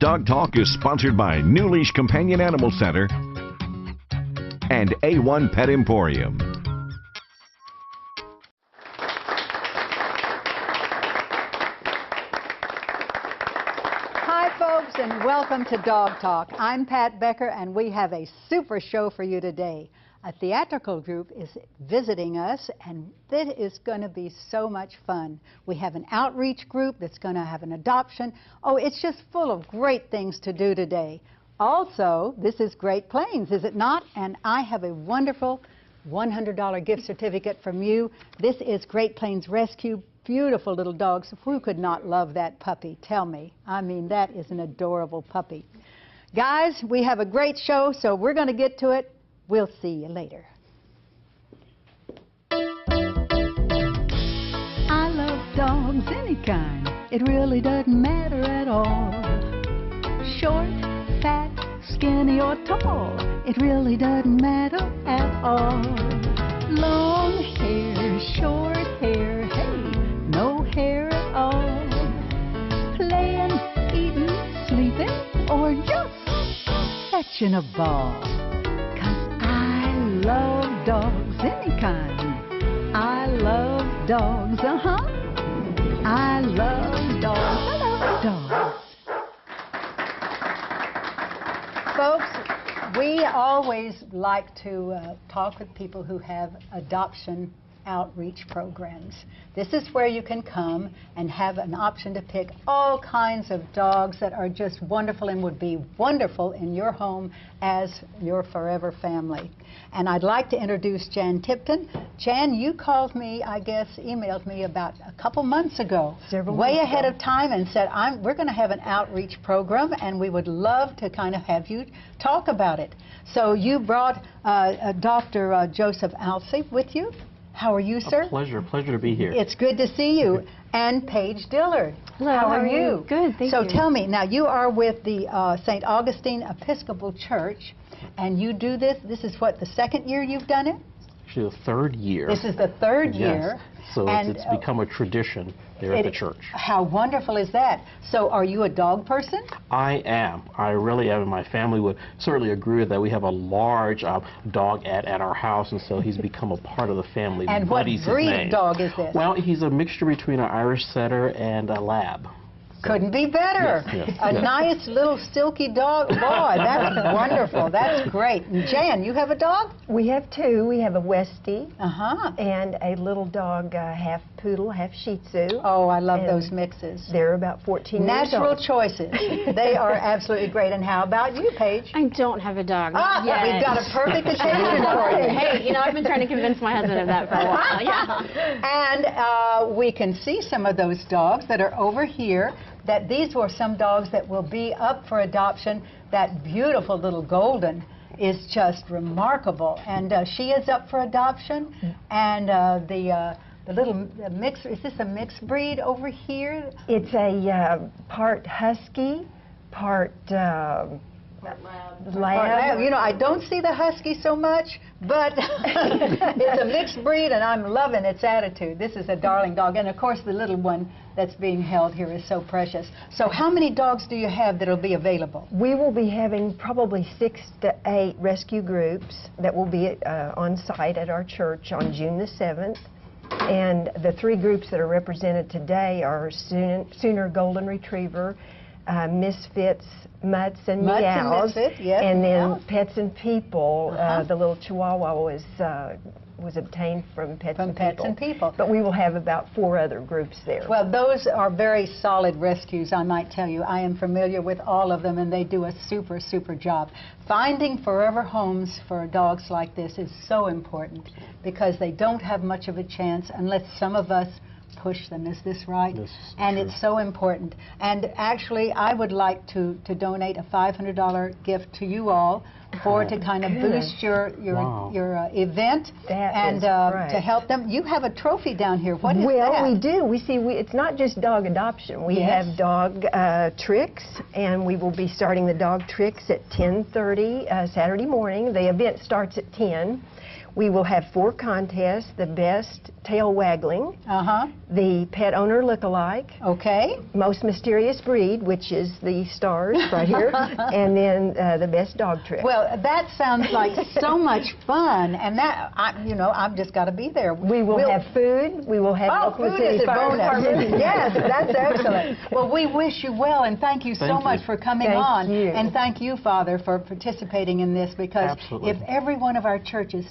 Dog Talk is sponsored by New Leash Companion Animal Center and A1 Pet Emporium. Hi, folks, and welcome to Dog Talk. I'm Pat Becker, and we have a super show for you today. A theatrical group is visiting us, and this is going to be so much fun. We have an outreach group that's going to have an adoption. Oh, it's just full of great things to do today. Also, this is Great Plains, is it not? And I have a wonderful $100 gift certificate from you. This is Great Plains Rescue. Beautiful little dogs. Who could not love that puppy? Tell me. I mean, that is an adorable puppy. Guys, we have a great show, so we're going to get to it. We'll see you later. I love dogs any kind. It really doesn't matter at all. Short, fat, skinny or tall. It really doesn't matter at all. Long hair, short hair, hey, no hair at all. Playing, eating, sleeping, or just fetching a ball. Love dogs, any kind. I love dogs, I love dogs. I love dogs. Folks, we always like to talk with people who have adoption outreach programs. This is where you can come and have an option to pick all kinds of dogs that are just wonderful and would be wonderful in your home as your forever family. And I'd like to introduce Jan Tipton. Jan, you called me, I guess, emailed me about a couple months ago, way ahead of time, and said, we're going to have an outreach program, and we would love to kind of have you talk about it. So you brought Dr. Joseph Alsey with you. How are you, sir? Pleasure to be here. It's good to see you. And Paige Dillard. Hello, how are you? Good, thank you. So tell me, now you are with the St. Augustine Episcopal Church, and you do this. This is what, the second year you've done it? Actually, the third year. This is the third year. So it's become a tradition there at the church. How wonderful is that? So are you a dog person? I am. I really am. My family would certainly agree with that. We have a large dog at our house, and so he's become a part of the family. And Buddy's what breed his name. of dog is this? Well, he's a mixture between an Irish setter and a lab. Couldn't be better. Yes, a nice little silky dog. Boy, that's wonderful. That's great. And Jan, you have a dog? We have two. We have a Westie and a little dog, half poodle, half Shih Tzu. Oh, I love those mixes. They're about 14 Natural years old. choices. They are absolutely great. And how about you, Paige? I don't have a dog. We've got a perfect occasion for you. Hey, you know, I've been trying to convince my husband of that for a while. Yeah. And we can see some of those dogs that are over here. That these were some dogs that will be up for adoption. That beautiful little golden is just remarkable, and she is up for adoption. And the little mix, is this a mixed breed over here? It's a part husky, part lab. You know, I don't see the husky so much, but it's a mixed breed, and I'm loving its attitude. This is a darling dog, and of course the little one that's being held here is so precious. So how many dogs do you have that will be available? We will be having probably 6 to 8 rescue groups that will be on site at our church on June the 7th. And the 3 groups that are represented today are Sooner Golden Retriever, Misfits, Mutts and Meows, and then Pets and People. The little Chihuahua was obtained from Pets and People. But we will have about 4 other groups there. Well, those are very solid rescues, I might tell you. I am familiar with all of them, and they do a super, super job. Finding forever homes for dogs like this is so important because they don't have much of a chance unless some of us push them. Is this right? Yes, and true. It's so important. And actually, I would like to donate a $500 gift to you all to kind of boost your event and to help them. You have a trophy down here. What is that? Well, we do. It's not just dog adoption. We have dog tricks, and we will be starting the dog tricks at 10:30 Saturday morning. The event starts at 10. We will have 4 contests: the best tail waggling, Uh-huh. the pet owner look-alike, Okay. most mysterious breed, which is the stars right here, and then the best dog trick. Well, that sounds like so much fun, and that, I've just got to be there. We will have food. We will have Oh, Oklahoma food is City a Fire bonus. Department. Yes, that's excellent. Well, we wish you well, and thank you so Thank much you. for coming Thank on. you. And thank you, Father, for participating in this, because Absolutely. if every one of our churches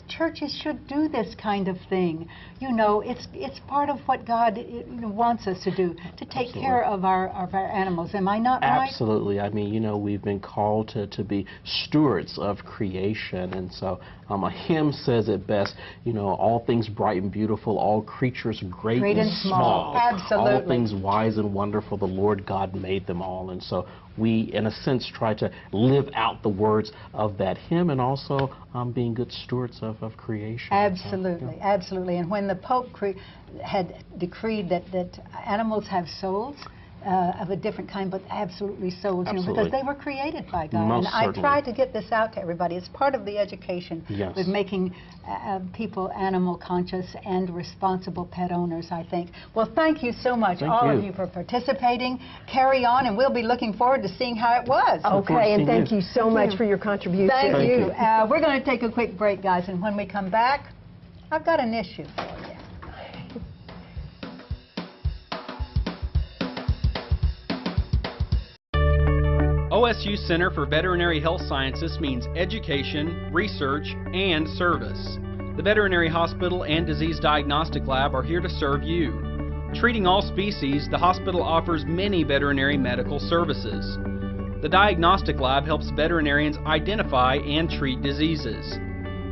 should do this kind of thing. It's part of what God wants us to do, to take Absolutely. care of our animals. Am I not right? Absolutely. I mean, we've been called to be stewards of creation, and so a hymn says it best, all things bright and beautiful, all creatures great and small. Absolutely. All things wise and wonderful, the Lord God made them all. And so we, in a sense, try to live out the words of that hymn, and also being good stewards of creation. Absolutely, So, absolutely. And when the Pope had decreed that animals have souls, of a different kind, but absolutely souls, because Absolutely. they were created by God. Most and I certainly. try to get this out to everybody. It's part of the education Yes. with making people animal conscious and responsible pet owners, I think. Well, thank you so much, Thank all of you. you, for participating. Carry on, and we'll be looking forward to seeing how it was. Look forward to Okay, and seeing thank you. you so much for your contribution. Thank Thank you. you. We're going to take a quick break, guys, and when we come back, I've got an issue for you. OSU Center for Veterinary Health Sciences means education, research, and service. The Veterinary Hospital and Disease Diagnostic Lab are here to serve you. Treating all species, the hospital offers many veterinary medical services. The Diagnostic Lab helps veterinarians identify and treat diseases.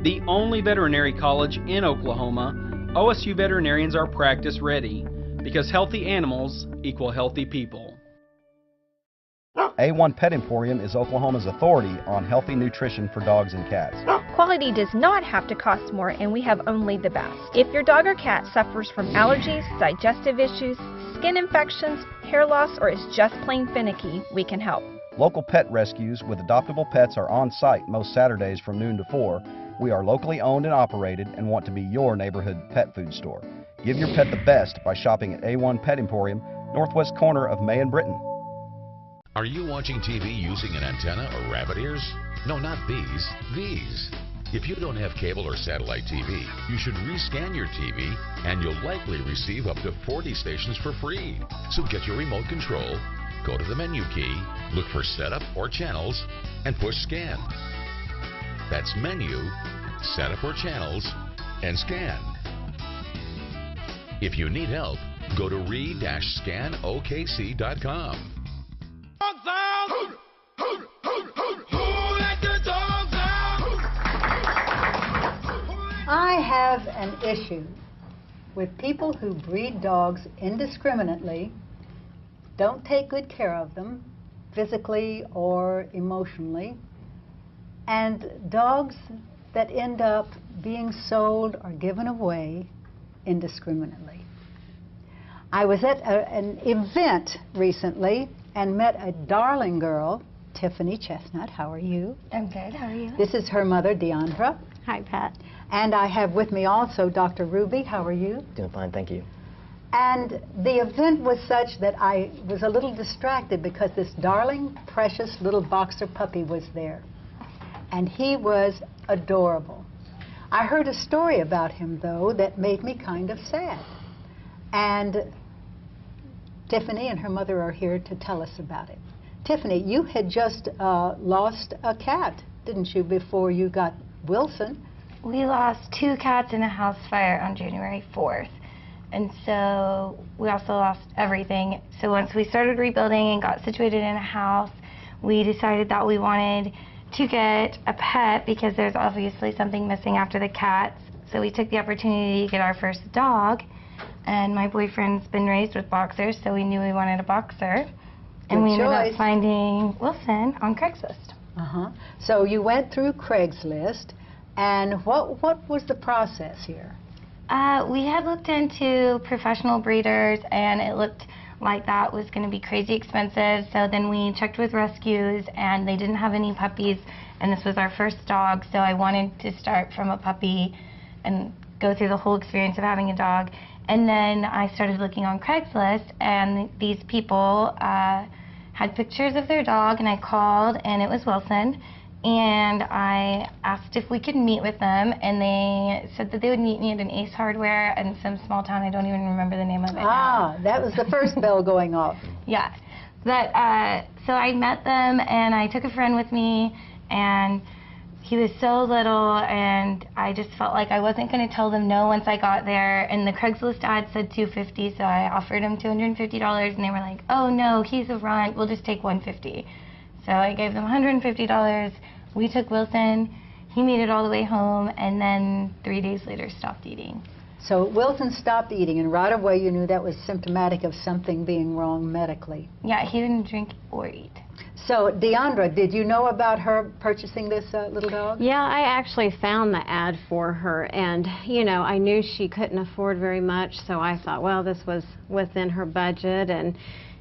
The only veterinary college in Oklahoma, OSU veterinarians are practice ready, because healthy animals equal healthy people. A1 Pet Emporium is Oklahoma's authority on healthy nutrition for dogs and cats. Quality does not have to cost more, and we have only the best. If your dog or cat suffers from allergies, digestive issues, skin infections, hair loss, or is just plain finicky, we can help. Local pet rescues with adoptable pets are on site most Saturdays from noon to 4. We are locally owned and operated and want to be your neighborhood pet food store. Give your pet the best by shopping at A1 Pet Emporium, northwest corner of May and Britton. Are you watching TV using an antenna or rabbit ears? No, not these. These. If you don't have cable or satellite TV, you should rescan your TV and you'll likely receive up to 40 stations for free. So get your remote control, go to the menu key, look for Setup or Channels, and push Scan. That's Menu, Setup or Channels, and Scan. If you need help, go to re-scanokc.com. I have an issue with people who breed dogs indiscriminately, don't take good care of them, physically or emotionally, and dogs that end up being sold or given away indiscriminately. I was at an event recently and met a darling girl, Tiffany Chestnut. How are you? I'm good. How are you? This is her mother, Deandra. Hi, Pat. And I have with me also Dr. Ruby. How are you? Doing fine, thank you. And the event was such that I was a little distracted because this darling, precious little boxer puppy was there. And he was adorable. I heard a story about him, though, that made me kind of sad. And Tiffany and her mother are here to tell us about it. Tiffany, you had just lost a cat, didn't you, before you got Wilson? We lost 2 cats in a house fire on January 4th. And so we also lost everything. So once we started rebuilding and got situated in a house, we decided that we wanted to get a pet because there's obviously something missing after the cats. So we took the opportunity to get our first dog. And my boyfriend's been raised with boxers, so we knew we wanted a boxer. And we ended up finding Wilson on Craigslist. Uh-huh. So you went through Craigslist, and what was the process here? We had looked into professional breeders, and it looked like that was going to be crazy expensive. So then we checked with rescues, and they didn't have any puppies, and this was our first dog, so I wanted to start from a puppy and go through the whole experience of having a dog. And then I started looking on Craigslist, and these people had pictures of their dog, and I called, and it was Wilson. And I asked if we could meet with them, and they said that they would meet me at an Ace Hardware in some small town. I don't even remember the name of it now. That was the first bell going off. Yeah. But, so I met them, and I took a friend with me, and he was so little, and I just felt like I wasn't going to tell them no once I got there. And the Craigslist ad said $250, so I offered them $250, and they were like, oh no, he's a runt, we'll just take $150. So I gave them $150. We took Wilson. He made it all the way home, and then 3 days later stopped eating. So Wilson stopped eating, and right away you knew that was symptomatic of something being wrong medically. Yeah, he didn't drink or eat. So, Deandra, did you know about her purchasing this little dog? Yeah, I actually found the ad for her, and, you know, I knew she couldn't afford very much, so I thought, well, this was within her budget, and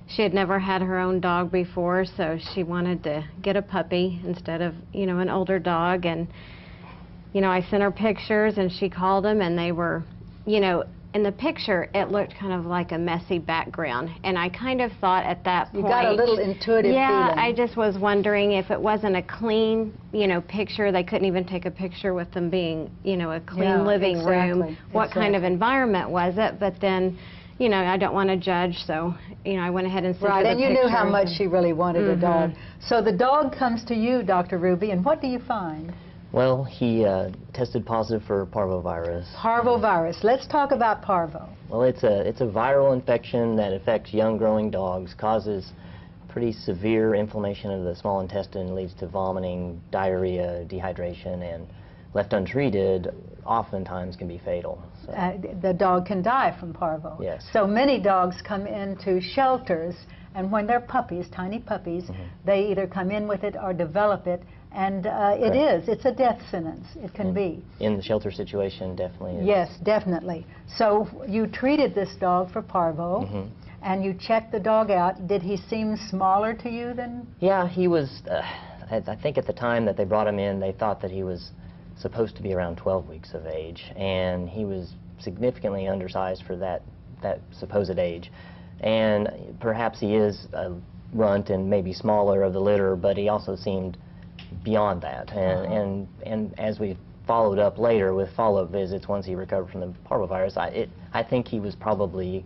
she had never had her own dog before, so she wanted to get a puppy instead of, you know, an older dog. And, you know, I sent her pictures, and she called them, and they were, you know, in the picture, it looked kind of like a messy background. And I kind of thought at that point... You got a little intuitive feeling. Yeah, I just was wondering if it wasn't a clean, you know, picture. They couldn't even take a picture with them being, you know, a clean living room. What kind of environment was it? But then... You know, I don't want to judge, so, you know, I went ahead and sent her the and you knew how much she really wanted a dog. So the dog comes to you, Dr. Ruby, and what do you find? Well, he tested positive for parvovirus. Parvovirus. Let's talk about parvo. Well, it's a viral infection that affects young growing dogs, causes pretty severe inflammation of the small intestine, leads to vomiting, diarrhea, dehydration, and left untreated, oftentimes can be fatal. So. The dog can die from parvo. Yes. So many dogs come into shelters, and when they're puppies, tiny puppies, they either come in with it or develop it, and it's a death sentence. It can be. In the shelter situation, definitely is. Yes, definitely. So you treated this dog for parvo, and you checked the dog out. Did he seem smaller to you than? Yeah, he was, I think at the time that they brought him in, they thought that he was supposed to be around 12 weeks of age, and he was significantly undersized for that supposed age. And perhaps he is a runt and maybe smaller of the litter, but he also seemed beyond that. And as we followed up later with follow-up visits once he recovered from the parvovirus, I think he was probably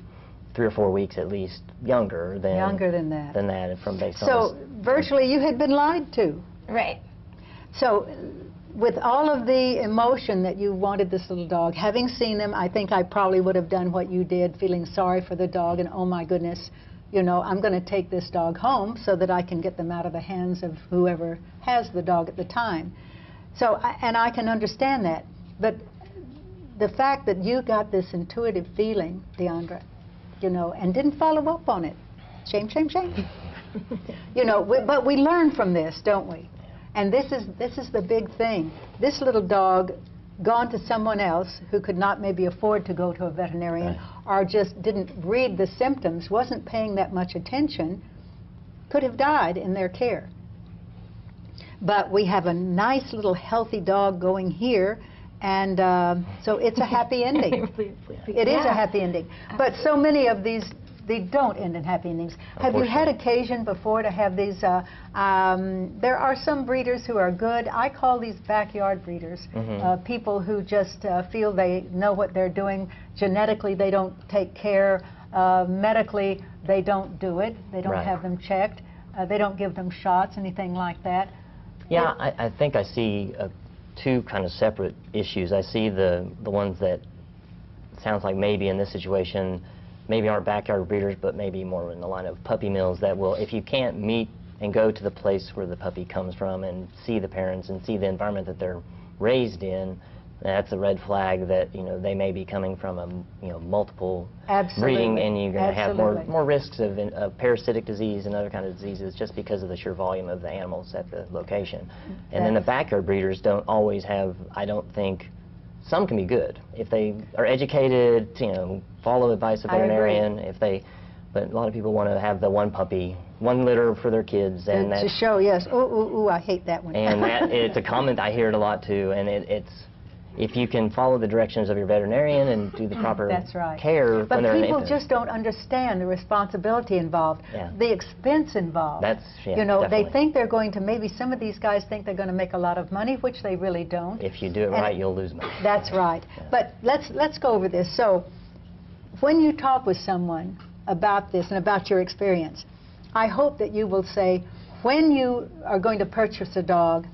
3 or 4 weeks at least younger than that. Based on so virtually you had been lied to. Right. So with all of the emotion that you wanted this little dog, having seen them, I think I probably would have done what you did, feeling sorry for the dog, and oh my goodness, you know, I'm going to take this dog home so that I can get them out of the hands of whoever has the dog at the time. So, and I can understand that, but the fact that you got this intuitive feeling, Deandra, you know, and didn't follow up on it, shame, shame, shame. You know, but we learn from this, don't we? And this is the big thing. This little dog, gone to someone else who could not maybe afford to go to a veterinarian, or just didn't read the symptoms, wasn't paying that much attention, could have died in their care. But we have a nice little healthy dog going here, and so it's a happy ending. It is a happy ending. But so many of these, they don't end in happy endings. Have you had occasion before to have these, there are some breeders who are good. I call these backyard breeders, people who just feel they know what they're doing. Genetically, they don't take care. Medically, they don't do it. They don't have them checked. They don't give them shots, anything like that. Yeah, I think I see two kind of separate issues. I see the ones that sounds like maybe in this situation maybe aren't backyard breeders, but maybe more in the line of puppy mills that will, if you can't meet and go to the place where the puppy comes from and see the parents and see the environment that they're raised in, that's a red flag that, you know, they may be coming from a, multiple breeding, and you're going to have more risks of parasitic disease and other kind of diseases just because of the sheer volume of the animals at the location. And then the backyard breeders don't always have, I don't think, some can be good if they are educated, follow advice of veterinarian. But a lot of people want to have the one puppy, one litter for their kids, and to show, yes. Ooh, I hate that one. And it's a comment I hear it a lot too, and if you can follow the directions of your veterinarian and do the proper That's right. care But when they're people infant. just don't understand the responsibility involved, Yeah. the expense involved. That's, yeah, you know, definitely. they think they're going to, maybe some of these guys think they're going to make a lot of money, which they really don't. If you do it right, you'll lose money. That's right. Yeah. But let's go over this. So when you talk with someone about this and about your experience, I hope that you will say, when you are going to purchase a dog,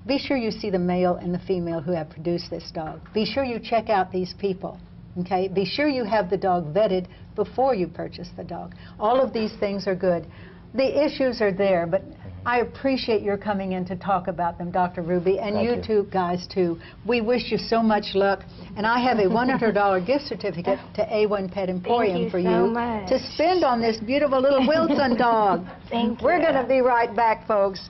be sure you see the male and the female who have produced this dog. Be sure you check out these people. Okay? Be sure you have the dog vetted before you purchase the dog. All of these things are good. The issues are there, but I appreciate your coming in to talk about them, Dr. Ruby, and Thank you. two guys too. We wish you so much luck, and I have a $100 gift certificate to A1 Pet Emporium for so you much. to spend on this beautiful little Wilson dog. Thank you. We're going to be right back, folks.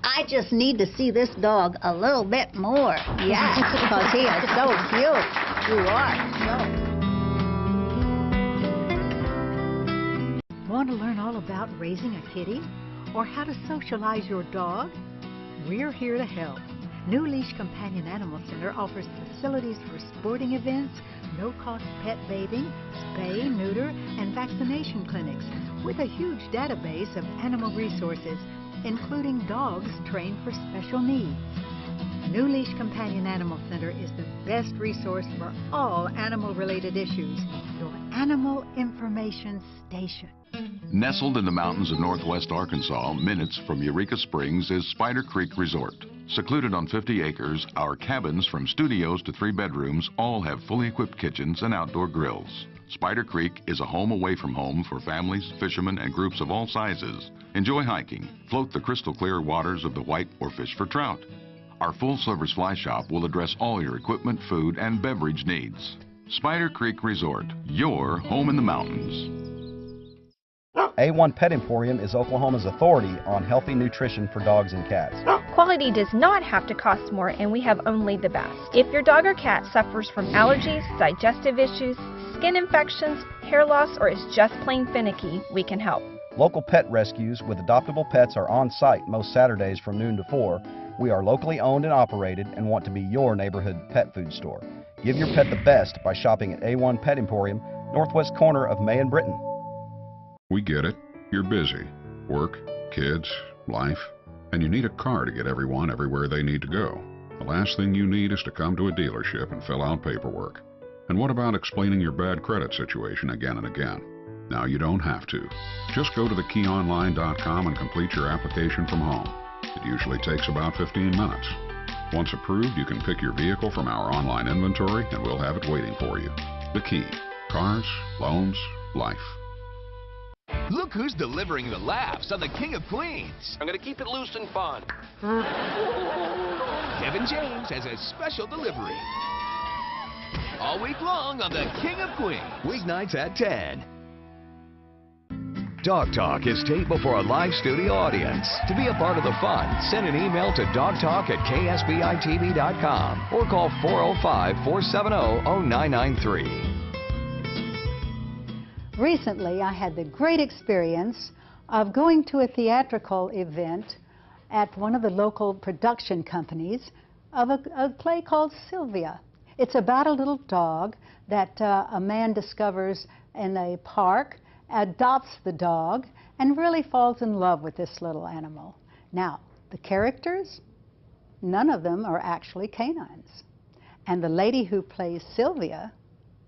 I just need to see this dog a little bit more. Yes, because he is so cute. You are. Want to learn all about raising a kitty or how to socialize your dog? We're here to help. New Leash Companion Animal Center offers facilities for sporting events, no-cost pet bathing, spay, neuter, and vaccination clinics with a huge database of animal resources, including dogs trained for special needs. New Leash Companion Animal Center is the best resource for all animal-related issues. Your animal information station. Nestled in the mountains of northwest Arkansas, minutes from Eureka Springs, is Spider Creek Resort. Secluded on 50 acres, our cabins from studios to 3 bedrooms all have fully equipped kitchens and outdoor grills. Spider Creek is a home away from home for families, fishermen, and groups of all sizes. Enjoy hiking, float the crystal clear waters of the White, or fish for trout. Our full-service fly shop will address all your equipment, food, and beverage needs. Spider Creek Resort, your home in the mountains. A1 Pet Emporium is Oklahoma's authority on healthy nutrition for dogs and cats. Quality does not have to cost more, and we have only the best. If your dog or cat suffers from allergies, digestive issues, skin infections, hair loss, or is just plain finicky, we can help. Local pet rescues with adoptable pets are on site most Saturdays from noon to 4. We are locally owned and operated and want to be your neighborhood pet food store. Give your pet the best by shopping at A1 Pet Emporium, northwest corner of May and Britton. We get it. You're busy. Work, kids, life, and you need a car to get everyone everywhere they need to go. The last thing you need is to come to a dealership and fill out paperwork. And what about explaining your bad credit situation again and again? Now you don't have to. Just go to thekeyonline.com and complete your application from home. It usually takes about 15 minutes. Once approved, you can pick your vehicle from our online inventory and we'll have it waiting for you. The Key. Cars, loans, life. Look who's delivering the laughs on the King of Queens. I'm going to keep it loose and fun. Kevin James has a special delivery. All week long on the King of Queens. Weeknights at 10. Dog Talk is taped before a live studio audience. To be a part of the fun, send an email to dogtalk@ksbitv.com or call 405-470-0993. Recently, I had the great experience of going to a theatrical event at one of the local production companies of a play called Sylvia. It's about a little dog that a man discovers in a park, adopts the dog, and really falls in love with this little animal. Now, the characters, none of them are actually canines. And the lady who plays Sylvia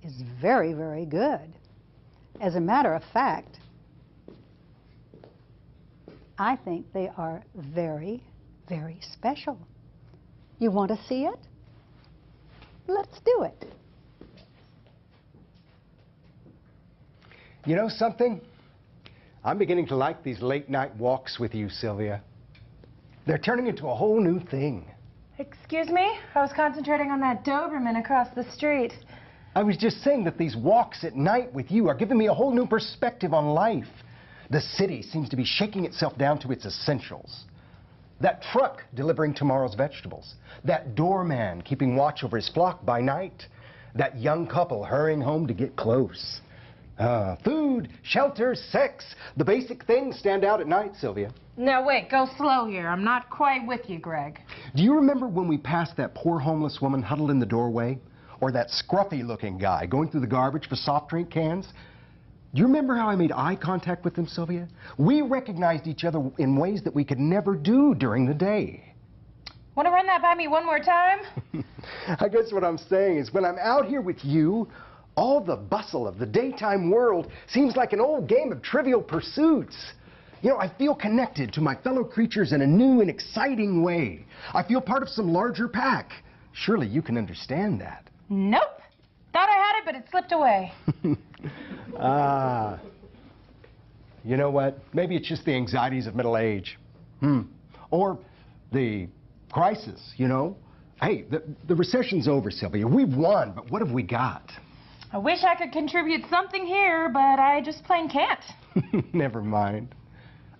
is very, very good. As a matter of fact, I think they are very, very special. You want to see it? Let's do it. You know something? I'm beginning to like these late night walks with you, Sylvia. They're turning into a whole new thing. Excuse me? I was concentrating on that Doberman across the street. I was just saying that these walks at night with you are giving me a whole new perspective on life. The city seems to be shaking itself down to its essentials. That truck delivering tomorrow's vegetables. That doorman keeping watch over his flock by night. That young couple hurrying home to get close. Food, shelter, sex, the basic things stand out at night, Sylvia. No, wait, go slow here. I'm not quite with you, Greg. Do you remember when we passed that poor homeless woman huddled in the doorway? Or that scruffy-looking guy going through the garbage for soft drink cans? Do you remember how I made eye contact with them, Sylvia? We recognized each other in ways that we could never do during the day. Want to run that by me one more time? I guess what I'm saying is when I'm out here with you, all the bustle of the daytime world seems like an old game of Trivial Pursuits. You know, I feel connected to my fellow creatures in a new and exciting way. I feel part of some larger pack. Surely you can understand that. Nope. Thought I had it, but it slipped away. You know what? Maybe it's just the anxieties of middle age. Or the crisis, you know? Hey, the recession's over, Sylvia. We've won, but what have we got? I wish I could contribute something here, but I just plain can't. Never mind.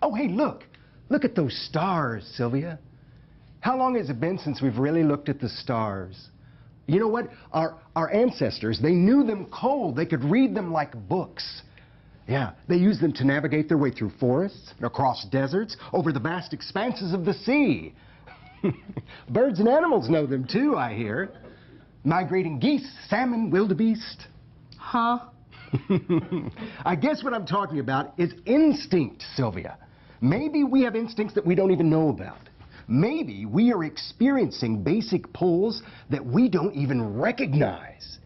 Oh, hey, look. Look at those stars, Sylvia. How long has it been since we've really looked at the stars? You know what? Our ancestors, they knew them cold. They could read them like books. Yeah, they used them to navigate their way through forests, across deserts, over the vast expanses of the sea. Birds and animals know them too, I hear. Migrating geese, salmon, wildebeest. Huh? I guess what I'm talking about is instinct, Sylvia. Maybe we have instincts that we don't even know about. Maybe we are experiencing basic pulls that we don't even recognize.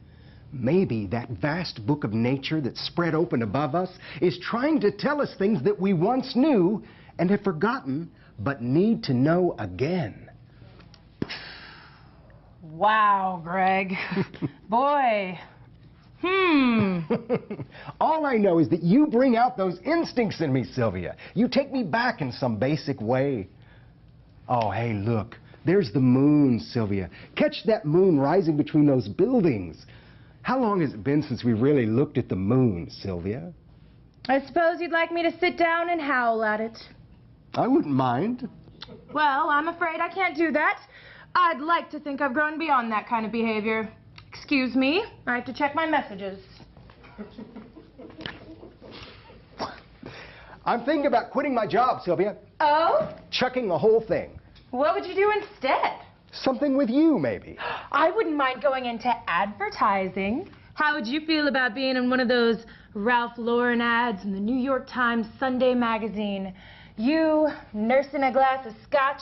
Maybe that vast book of nature that's spread open above us is trying to tell us things that we once knew and have forgotten, but need to know again. Wow, Greg. Boy. All I know is that you bring out those instincts in me, Sylvia. You take me back in some basic way. Oh, hey, look. There's the moon, Sylvia. Catch that moon rising between those buildings. How long has it been since we really looked at the moon, Sylvia? I suppose you'd like me to sit down and howl at it. I wouldn't mind. Well, I'm afraid I can't do that. I'd like to think I've grown beyond that kind of behavior. Excuse me, I have to check my messages. I'm thinking about quitting my job, Sylvia. Oh? Chucking the whole thing. What would you do instead? Something with you, maybe. I wouldn't mind going into advertising. How would you feel about being in one of those Ralph Lauren ads in the New York Times Sunday magazine? You nursing a glass of scotch,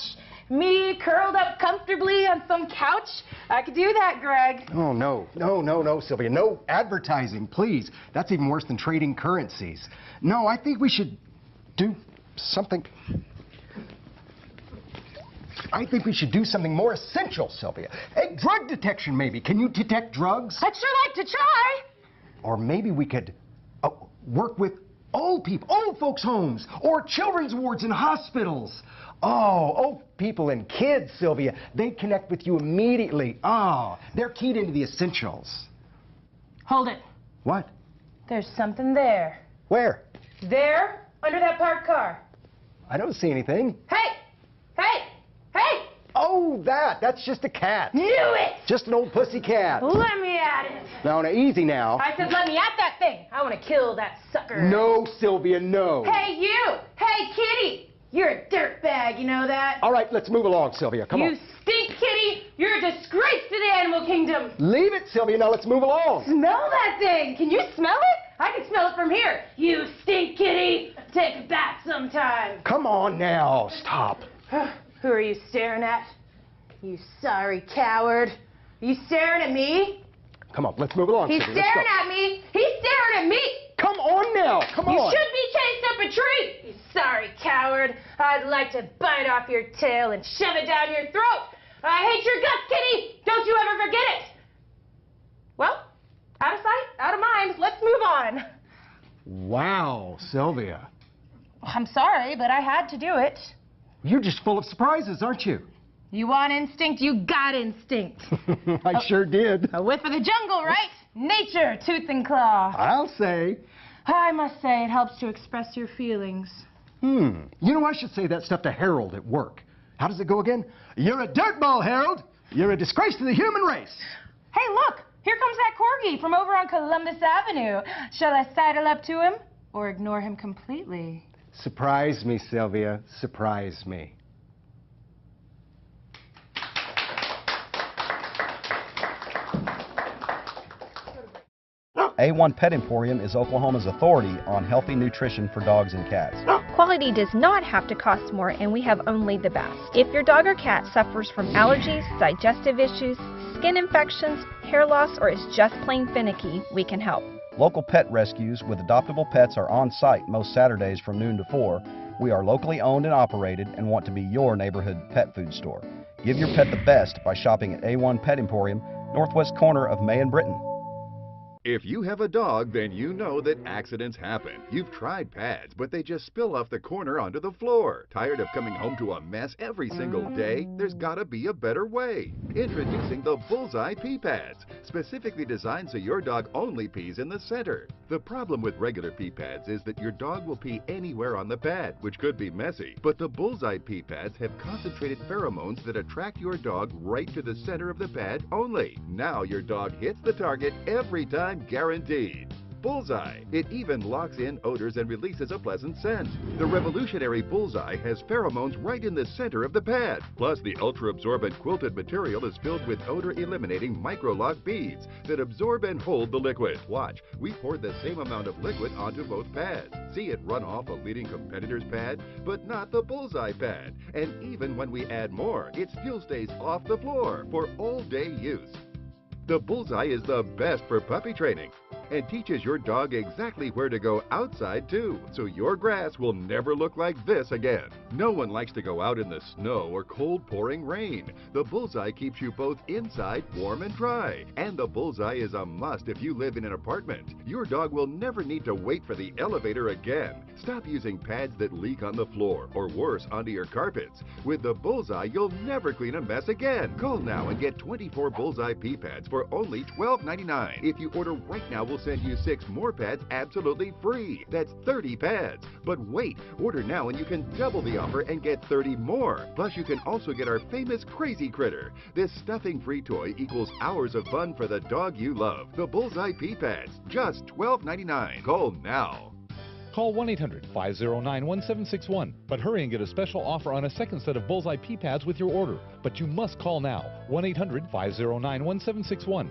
me curled up comfortably on some couch? I could do that, Greg. Oh, no, Sylvia. No advertising, please. That's even worse than trading currencies. No, I think we should do something. I think we should do something more essential, Sylvia. Hey, drug detection, maybe. Can you detect drugs? I'd sure like to try. Or maybe we could work with old people, old folks' homes, or children's wards in hospitals. Oh, old people and kids, Sylvia, they connect with you immediately. Oh, they're keyed into the essentials. Hold it. What? There's something there. Where? There, under that parked car. I don't see anything. Hey! Hey! Hey! Oh, that's just a cat. Knew it! Just an old pussy cat. Let me at it. Now, easy now. I said let me at that thing. I want to kill that sucker. No, Sylvia, no. Hey, you! Hey, kitty! You're a dirtbag, you know that? All right, let's move along, Sylvia. Come on. You stink, kitty! You're a disgrace to the animal kingdom! Leave it, Sylvia. Now let's move along. Smell that thing! Can you smell it? I can smell it from here. You stink, kitty! Take a bath sometime. Come on now. Stop. Who are you staring at? You sorry coward. Are you staring at me? Come on, let's move along, He's Sylvia. staring at me! He's staring at me! Come on now! Come on! You should be chased up a tree! You sorry coward! I'd like to bite off your tail and shove it down your throat! I hate your guts, kitty! Don't you ever forget it! Well, out of sight, out of mind. Let's move on. Wow, Sylvia. I'm sorry, but I had to do it. You're just full of surprises, aren't you? You want instinct, you got instinct. I sure did. A whiff of the jungle, right? Nature, tooth and claw. I'll say. I must say, it helps to express your feelings. You know, I should say that stuff to Harold at work. How does it go again? You're a dirtball, Harold. You're a disgrace to the human race. Hey, look. Here comes that corgi from over on Columbus Avenue. Shall I sidle up to him or ignore him completely? Surprise me, Sylvia. Surprise me. A1 Pet Emporium is Oklahoma's authority on healthy nutrition for dogs and cats. Quality does not have to cost more, and we have only the best. If your dog or cat suffers from allergies, digestive issues, skin infections, hair loss, or is just plain finicky, we can help. Local pet rescues with adoptable pets are on site most Saturdays from noon to 4. We are locally owned and operated and want to be your neighborhood pet food store. Give your pet the best by shopping at A1 Pet Emporium, northwest corner of May and Britton. If you have a dog, then you know that accidents happen. You've tried pads, but they just spill off the corner onto the floor. Tired of coming home to a mess every single day? There's gotta be a better way. Introducing the Bullseye Pee Pads, specifically designed so your dog only pees in the center. The problem with regular pee pads is that your dog will pee anywhere on the pad, which could be messy. But the Bullseye Pee Pads have concentrated pheromones that attract your dog right to the center of the pad only. Now your dog hits the target every time, guaranteed. Bullseye. It even locks in odors and releases a pleasant scent. The revolutionary Bullseye has pheromones right in the center of the pad. Plus, the ultra-absorbent quilted material is filled with odor-eliminating micro-lock beads that absorb and hold the liquid. Watch, we poured the same amount of liquid onto both pads. See it run off a leading competitor's pad, but not the Bullseye pad. And even when we add more, it still stays off the floor for all-day use. The Bullseye is the best for puppy training and teaches your dog exactly where to go outside too, so your grass will never look like this again. No one likes to go out in the snow or cold pouring rain. The Bullseye keeps you both inside warm and dry. And the Bullseye is a must if you live in an apartment. Your dog will never need to wait for the elevator again. Stop using pads that leak on the floor or worse, onto your carpets. With the Bullseye, you'll never clean a mess again. Call now and get 24 Bullseye pee pads for only $12.99. If you order right now, we'll send you 6 more pads absolutely free. That's 30 pads. But wait, order now and you can double the offer and get 30 more. Plus, you can also get our famous Crazy Critter. This stuffing-free toy equals hours of fun for the dog you love. The Bullseye pee pads, just $12.99. Call now. Call 1-800-509-1761. But hurry and get a special offer on a second set of Bullseye pee pads with your order. But you must call now. 1-800-509-1761.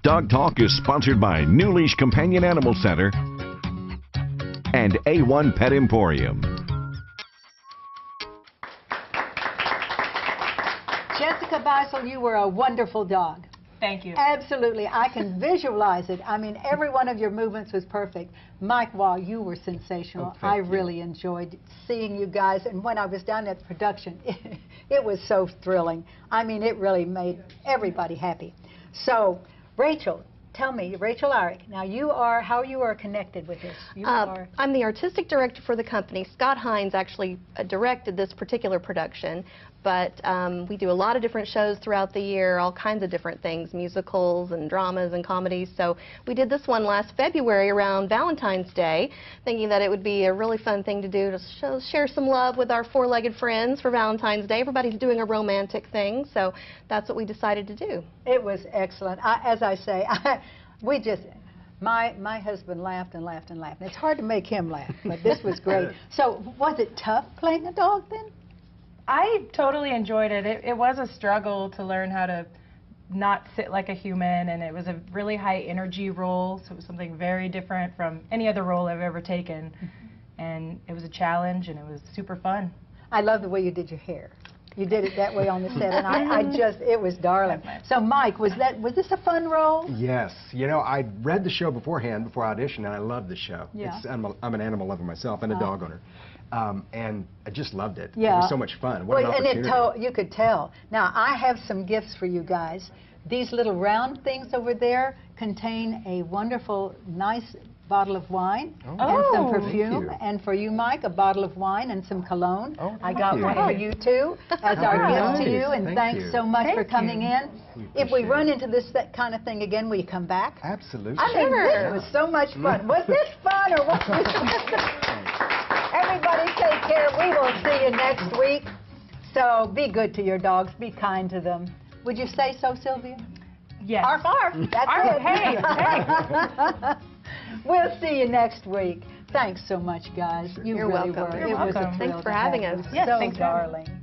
Dog Talk is sponsored by New Leash Companion Animal Center and A1 Pet Emporium. Jessica Beisel, you were a wonderful dog. Thank you. Absolutely. I can visualize it. I mean, every one of your movements was perfect. Mike Wall, you were sensational. I really enjoyed seeing you guys. And when I was down at the production, it was so thrilling. I mean, it really made everybody happy. So, Rachel, tell me, Rachel Arick, now you are, how you are connected with this? I'm the artistic director for the company. Scott Hines actually directed this particular production, but we do a lot of different shows throughout the year, all kinds of different things, musicals and dramas and comedies. So we did this one last February around Valentine's Day, thinking that it would be a really fun thing to do to share some love with our four-legged friends for Valentine's Day. Everybody's doing a romantic thing, so that's what we decided to do. It was excellent. As I say, we just, my husband laughed and laughed and laughed. And it's hard to make him laugh, but this was great. So was it tough playing a dog then? I totally enjoyed it. It was a struggle to learn how to not sit like a human, and it was a really high energy role, so it was something very different from any other role I've ever taken. And it was a challenge, and it was super fun. I love the way you did your hair. You did it that way on the set, and I just, it was darling. So Mike, was this a fun role? Yes. You know, I read the show beforehand, before audition, and I loved the show. Yeah. I'm an animal lover myself and a dog owner. And I just loved it. Yeah. It was so much fun. What an opportunity. And you could tell. Now, I have some gifts for you guys. These little round things over there contain a wonderful, nice bottle of wine and some perfume. And for you, Mike, a bottle of wine and some cologne. I got one for you, too, as our gift to you. And thanks so much for coming in. If we run into this kind of thing again, will you come back? Absolutely. I mean, this was so much fun. Was this fun or what was this? Everybody take care. We will see you next week. So be good to your dogs. Be kind to them. Would you say so, Sylvia? Yes. Arf, arf. That's Arf, it. hey, hey. We'll see you next week. Thanks so much, guys. You You're really welcome. were. You're It was a welcome. thrill Thanks for to having have us. you. Yes, So thanks for having us. darling.